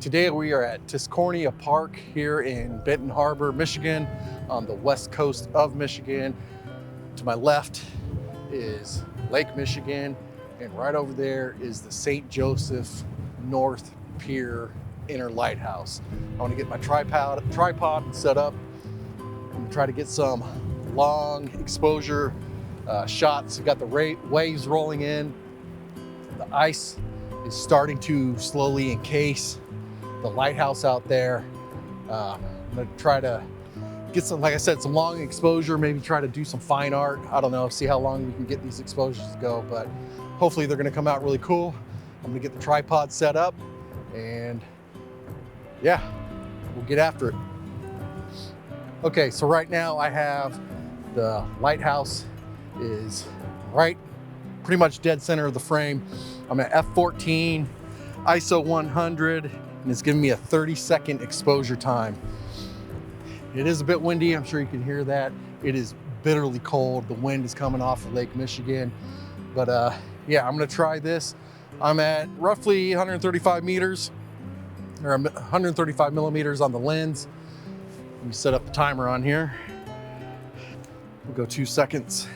Today we are at Tiscornia Park here in Benton Harbor, Michigan, on the west coast of Michigan. To my left is Lake Michigan, and right over there is the St. Joseph North Pier Inner Lighthouse. I want to get my tripod set up and try to get some long exposure shots. We've got the waves rolling in. The ice is starting to slowly encase the lighthouse out there. I'm gonna try to get some, like I said, some long exposure, maybe try to do some fine art. I don't know, see how long we can get these exposures to go, but hopefully they're gonna come out really cool. I'm gonna get the tripod set up and yeah, we'll get after it. Okay, so right now I have the lighthouse is right pretty much dead center of the frame. I'm at f14, ISO 100, and it's giving me a 30-second exposure time. It is a bit windy, I'm sure you can hear that. It is bitterly cold. The wind is coming off of Lake Michigan. But yeah, I'm gonna try this. I'm at roughly 135 meters, or 135 millimeters on the lens. Let me set up the timer on here. We'll go 2 seconds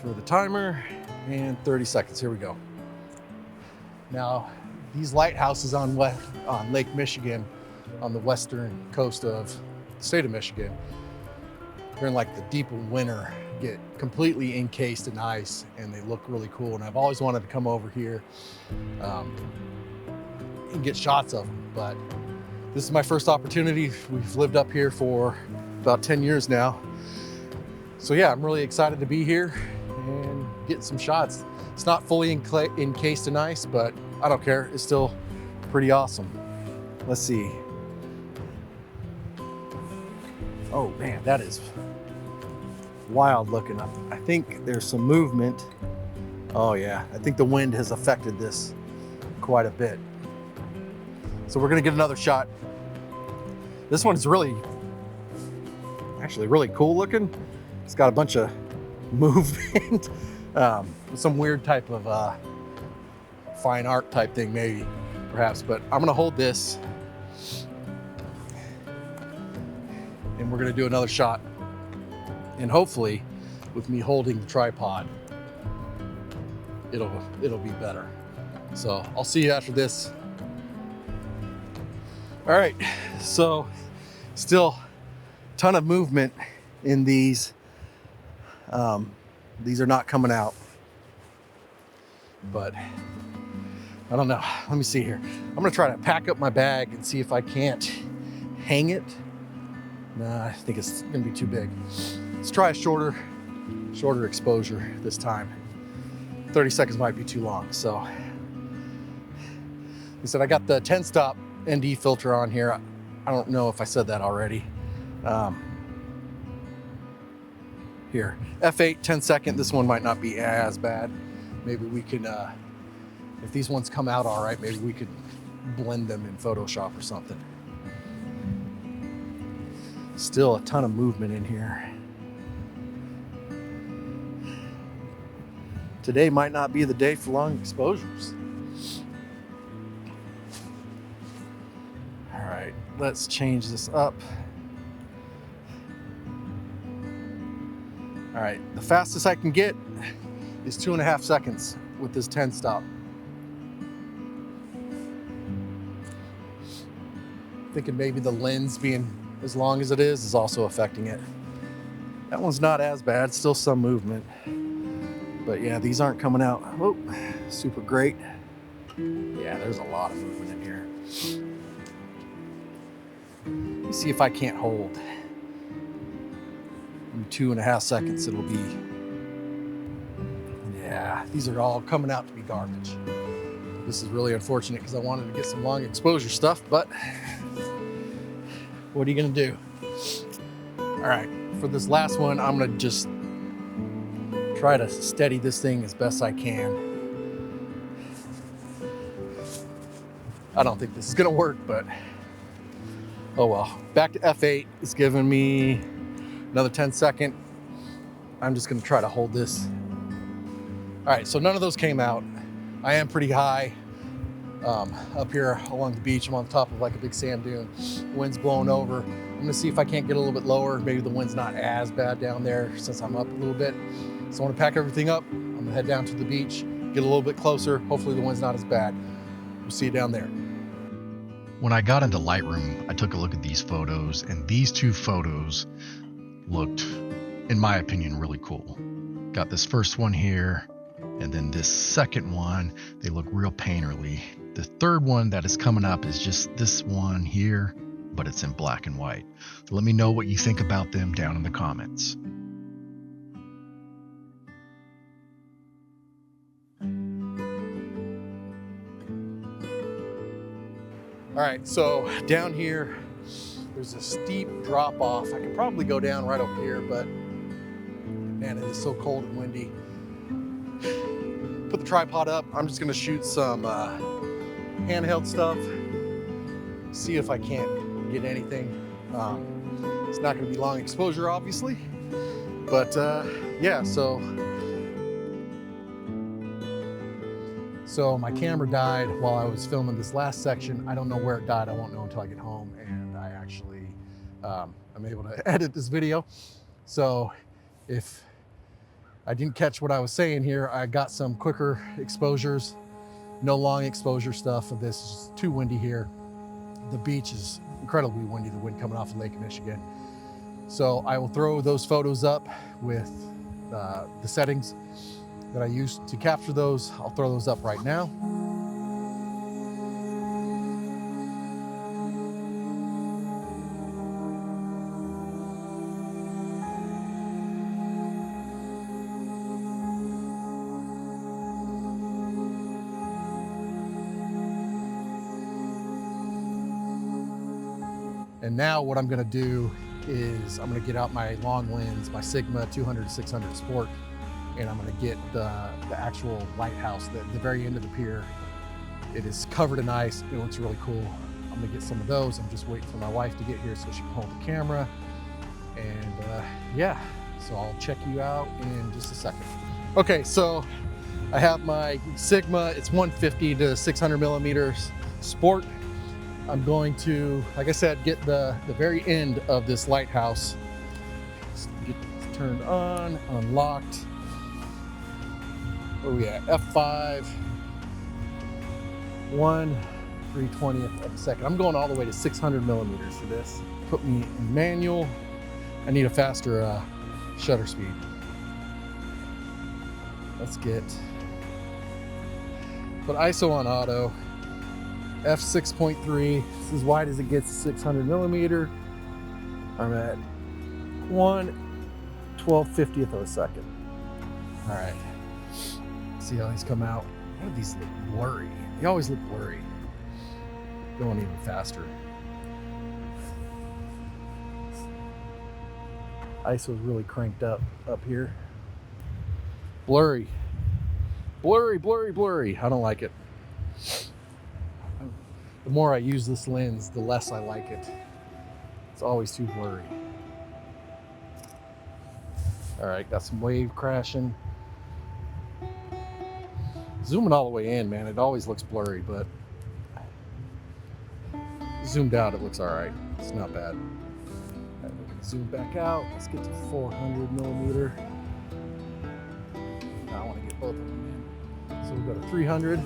for the timer and 30 seconds, here we go. Now, these lighthouses on Lake Michigan, on the western coast of the state of Michigan, during like the deep winter, get completely encased in ice and they look really cool. And I've always wanted to come over here and get shots of them, but this is my first opportunity. We've lived up here for about 10 years now. So yeah, I'm really excited to be here and get some shots. It's not fully encased in ice, but I don't care. It's still pretty awesome. Let's see. Oh man, that is wild looking. I think there's some movement. Oh yeah, I think the wind has affected this quite a bit. So we're gonna get another shot. This one's actually really cool looking. It's got a bunch of movement, some weird type of fine art type thing maybe, perhaps, but I'm gonna hold this and we're gonna do another shot. And hopefully with me holding the tripod, it'll be better. So I'll see you after this. All right, so still a ton of movement in these. These are not coming out, but I don't know. Let me see here. I'm gonna try to pack up my bag and see if I can't hang it. Nah, I think it's gonna be too big. Let's try a shorter exposure this time. 30 seconds might be too long. So, like I said, I got the 10-stop ND filter on here. I don't know if I said that already. Here, F8, 10 second. This one might not be as bad. Maybe we can, if these ones come out all right, maybe we could blend them in Photoshop or something. Still a ton of movement in here. Today might not be the day for long exposures. All right, let's change this up. All right, the fastest I can get is 2.5 seconds with this 10 stop. Thinking maybe the lens being as long as it is also affecting it. That one's not as bad, still some movement. But yeah, these aren't coming out, oh, super great. Yeah, there's a lot of movement in here. Let me see if I can't hold. In 2.5 seconds, it'll be, yeah, these are all coming out to be garbage. This is really unfortunate because I wanted to get some long exposure stuff, but what are you gonna do? All right, for this last one, I'm gonna just try to steady this thing as best I can. I don't think this is gonna work, but oh well. Back to F8, it's giving me another 10 second. I'm just gonna try to hold this. All right, so none of those came out. I am pretty high. up here along the beach. I'm on top of like a big sand dune. Wind's blowing over. I'm gonna see if I can't get a little bit lower. Maybe the wind's not as bad down there since I'm up a little bit. So I want to pack everything up. I'm gonna head down to the beach, get a little bit closer. Hopefully the wind's not as bad. We'll see you down there. When I got into Lightroom, I took a look at these photos, and these two photos looked, in my opinion, really cool. Got this first one here, and then this second one, they look real painterly. The third one that is coming up is just this one here, but it's in black and white. Let me know what you think about them down in the comments. All right, so down here, there's a steep drop off. I could probably go down right over here, but man, it is so cold and windy. Put the tripod up. I'm just gonna shoot some handheld stuff, see if I can't get anything. It's not gonna be long exposure, obviously, but yeah, so my camera died while I was filming this last section. I don't know where it died. I won't know until I get home, and I actually I'm able to edit this video. So if I didn't catch what I was saying here, I got some quicker exposures, no long exposure stuff of this. It's just too windy here. The beach is incredibly windy, the wind coming off of Lake Michigan. So I will throw those photos up with the settings that I used to capture those. I'll throw those up right now. And now what I'm gonna do is I'm gonna get out my long lens, my Sigma 200-600 Sport, and I'm gonna get the actual lighthouse, the very end of the pier. It is covered in ice. It looks really cool. I'm gonna get some of those. I'm just waiting for my wife to get here so she can hold the camera. And yeah, so I'll check you out in just a second. Okay, so I have my Sigma. It's 150 to 600 millimeters Sport. I'm going to, like I said, get the very end of this lighthouse. Get this turned on, unlocked. Where are we at? F5, 1/320th of a second. I'm going all the way to 600 millimeters for this. Put me in manual. I need a faster shutter speed. Let's put ISO on auto. F6.3. This is as wide as it gets, 600 millimeter. I'm at 1/1250th of a second. All right. See how these come out. Why do these look blurry? They always look blurry. Going even faster. ISO is really cranked up here. Blurry. Blurry, blurry, blurry. I don't like it. The more I use this lens, the less I like it. It's always too blurry. All right, got some wave crashing. Zooming all the way in, man, it always looks blurry, but zoomed out, it looks all right. It's not bad. All right, we can zoom back out. Let's get to 400 millimeter. Now I want to get both of them in. So we'll go to 300.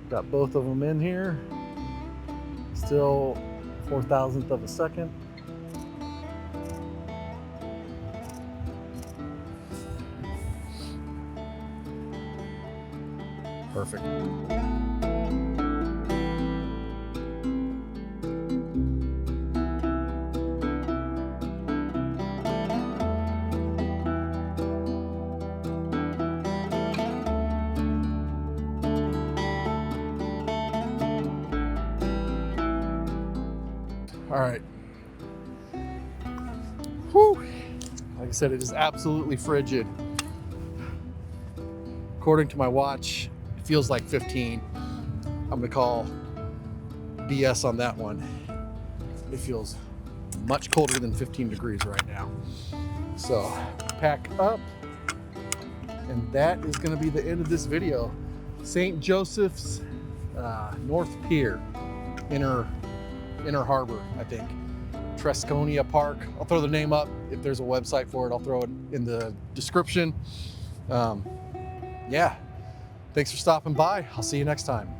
Got both of them in here. Still 4,000th of a second. Perfect. All right. Whew. Like I said, it is absolutely frigid. According to my watch, it feels like 15. I'm gonna call BS on that one. It feels much colder than 15 degrees right now. So pack up. And that is gonna be the end of this video. St. Joseph's North Pier, Inner Harbor, I think. Tiscornia Park. I'll throw the name up. If there's a website for it, I'll throw it in the description. Yeah, thanks for stopping by. I'll see you next time.